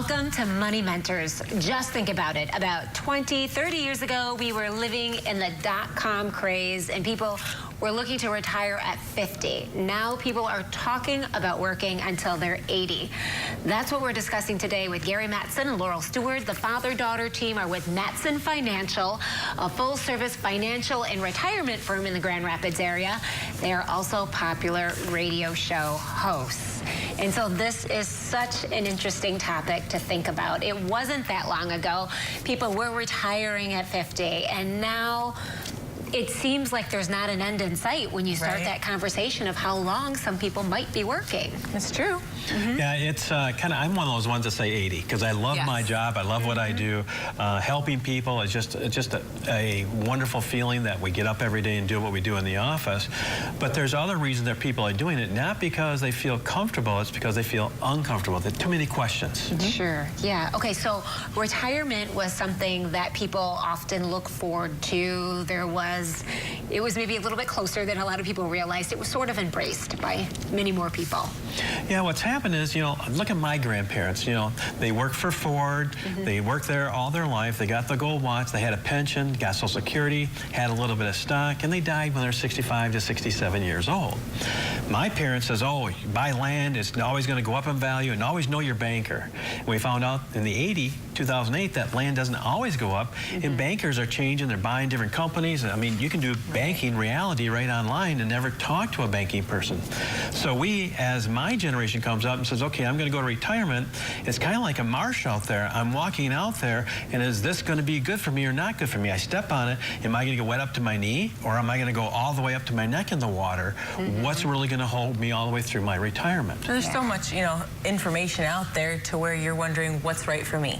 Welcome to Money Mentors. Just think about it. About 20, 30 years ago, we were living in the dot-com craze and people were looking to retire at 50. Now people are talking about working until they're 80. That's what we're discussing today with Gary Mattson and Laurel Steward. The father-daughter team are with Mattson Financial, a full-service financial and retirement firm in the Grand Rapids area. They are also popular radio show hosts. And so this is such an interesting topic to think about. It wasn't that long ago. People were retiring at 50, and now it seems like there's not an end in sight when you start that conversation of how long some people might be working. It's true. Mm-hmm. Yeah, it's I'm one of those ones that say 80 because I love my job. I love what I do. Helping people is just a wonderful feeling that we get up every day and do what we do in the office. But there's other reasons that people are doing it, not because they feel comfortable, it's because they feel uncomfortable. There are too many questions. Sure, yeah. Okay, so retirement was something that people often look forward to. It was maybe a little bit closer than a lot of people realized. It was sort of embraced by many more people. Yeah, what's happened is, look at my grandparents. They worked for Ford. They worked there all their life. They got the gold watch. They had a pension, got Social Security, had a little bit of stock, and they died when they're 65 to 67 years old. My parents says, oh, you buy land, it's always going to go up in value, and always know your banker. And we found out in the 2008, that land doesn't always go up, and bankers are changing. They're buying different companies. I mean, you can do banking reality right online and never talk to a banking person. So we, as my generation comes up and says, okay, I'm going to go to retirement, it's kind of like a marsh out there. I'm walking out there, and is this going to be good for me or not good for me? I step on it. Am I going to get wet up to my knee, or am I going to go all the way up to my neck in the water? What's really going to hold me all the way through my retirement? There's so much, information out there to where you're wondering what's right for me.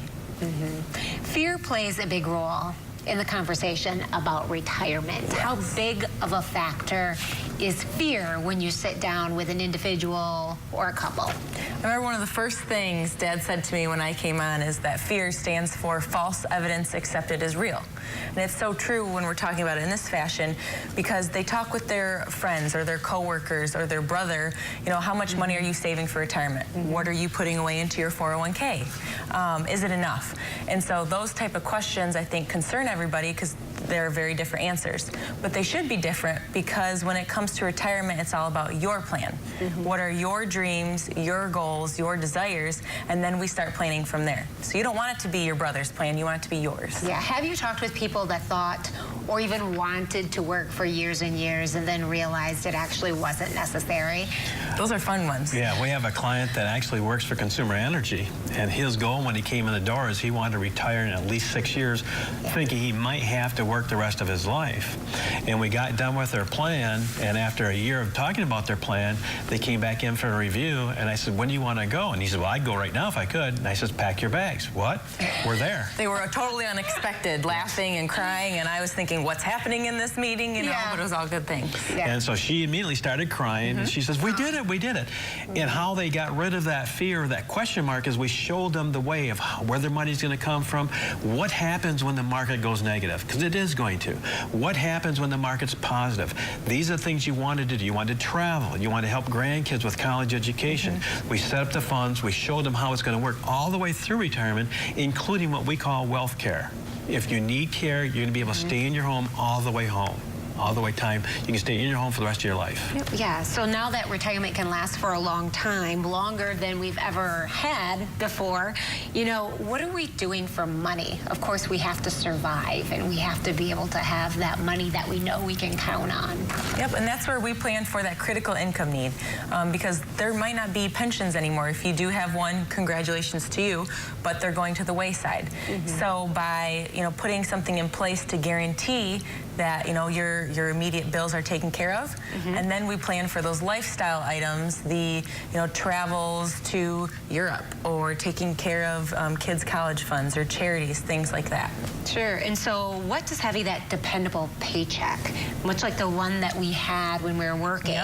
Fear plays a big role in the conversation about retirement. Yes. How big of a factor is fear when you sit down with an individual or a couple? I remember one of the first things Dad said to me when I came on is that fear stands for false evidence accepted as real. And it's so true when we're talking about it in this fashion, because they talk with their friends or their coworkers or their brother, how much money are you saving for retirement? What are you putting away into your 401k? Is it enough? And so those type of questions, I think, concern everybody because they're very different answers. But they should be different because when it comes to retirement, it's all about your plan. What are your dreams, your goals, your desires, and then we start planning from there. So you don't want it to be your brother's plan, you want it to be yours. Yeah, have you talked with people that thought or even wanted to work for years and years and then realized it actually wasn't necessary? Those are fun ones. Yeah, we have a client that actually works for Consumer Energy, and his goal when he came in the door is he wanted to retire in at least 6 years, thinking he might have to work the rest of his life. And we got done with their plan, and after a year of talking about their plan, they came back in for a review, and I said, when do you want to go? And he said, well, I'd go right now if I could. And I said, pack your bags. What? We're there. They were totally unexpected, laughing and crying, and I was thinking, what's happening in this meeting? But it was all good things. And so she immediately started crying, and she says, we did it, we did it. And how they got rid of that fear, that question mark, is we showed them the way of where their money's going to come from, what happens when the market goes negative, because it is going to. What happens when the market's positive? These are things you wanted to do. You wanted to travel. You want to help grandkids with college education. We set up the funds. We showed them how it's going to work all the way through retirement, including what we call wealth care. If you need care, you're going to be able to stay in your home all the way home. All the way time. You can stay in your home for the rest of your life. Yeah, so now that retirement can last for a long time, longer than we've ever had before, what are we doing for money? Of course, we have to survive, and we have to be able to have that money that we know we can count on. Yep, and that's where we plan for that critical income need, because there might not be pensions anymore. If you do have one, congratulations to you, but they're going to the wayside. So by, putting something in place to guarantee that, your immediate bills are taken care of, and then we plan for those lifestyle items, the travels to Europe or taking care of kids' college funds or charities, things like that. Sure. And so what does having that dependable paycheck, much like the one that we had when we were working,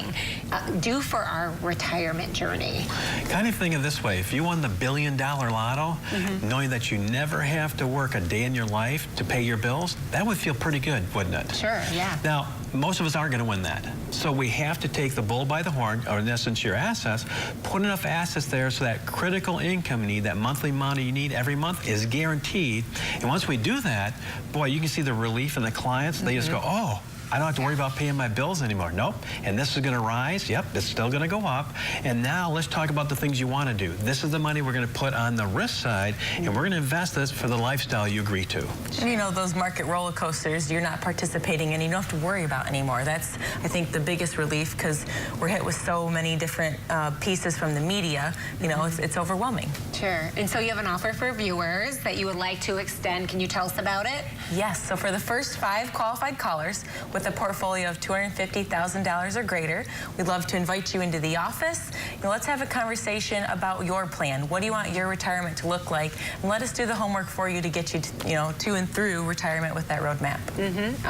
do for our retirement journey? Kind of think of this way. If you won the $1 billion lotto, knowing that you never have to work a day in your life to pay your bills, that would feel pretty good, wouldn't it. Sure, yeah. Now, most of us aren't going to win that. So we have to take the bull by the horn, or in essence, your assets, put enough assets there so that critical income you need, that monthly money you need every month is guaranteed. And once we do that, boy, you can see the relief in the clients. They just go, oh, I don't have to worry about paying my bills anymore. Nope. And this is going to rise. Yep, it's still going to go up. And now let's talk about the things you want to do. This is the money we're going to put on the risk side, and we're going to invest this for the lifestyle you agree to. And you know, those market roller coasters you're not participating in, you don't have to worry about anymore. That's, I think, the biggest relief, because we're hit with so many different pieces from the media. You know, it's overwhelming. Sure. And so you have an offer for viewers that you would like to extend. Can you tell us about it? Yes. So for the first 5 qualified callers with a portfolio of $250,000 or greater, we'd love to invite you into the office. You know, let's have a conversation about your plan. What do you want your retirement to look like? And let us do the homework for you to get you to and through retirement with that roadmap.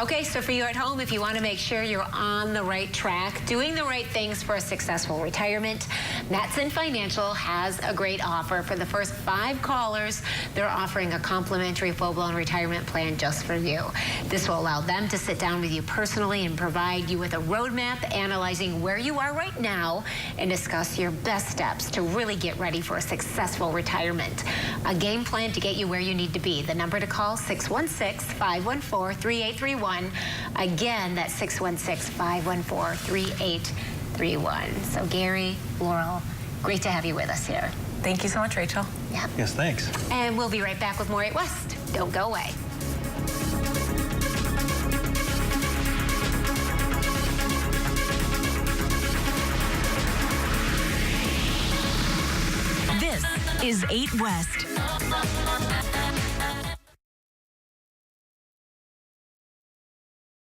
Okay, so for you at home, if you want to make sure you're on the right track, doing the right things for a successful retirement, Mattson Financial has a great offer. For the first 5 callers, they're offering a complimentary full-blown retirement plan just for you. This will allow them to sit down with you personally and provide you with a roadmap analyzing where you are right now and discuss your best steps to really get ready for a successful retirement. A game plan to get you where you need to be. The number to call, 616-514-3831. Again, that's 616-514-3831. So Gary, Laurel, great to have you with us here. Thank you so much, Rachel. Yep. Yes, thanks. And we'll be right back with more 8 West. Don't go away. This is 8 West.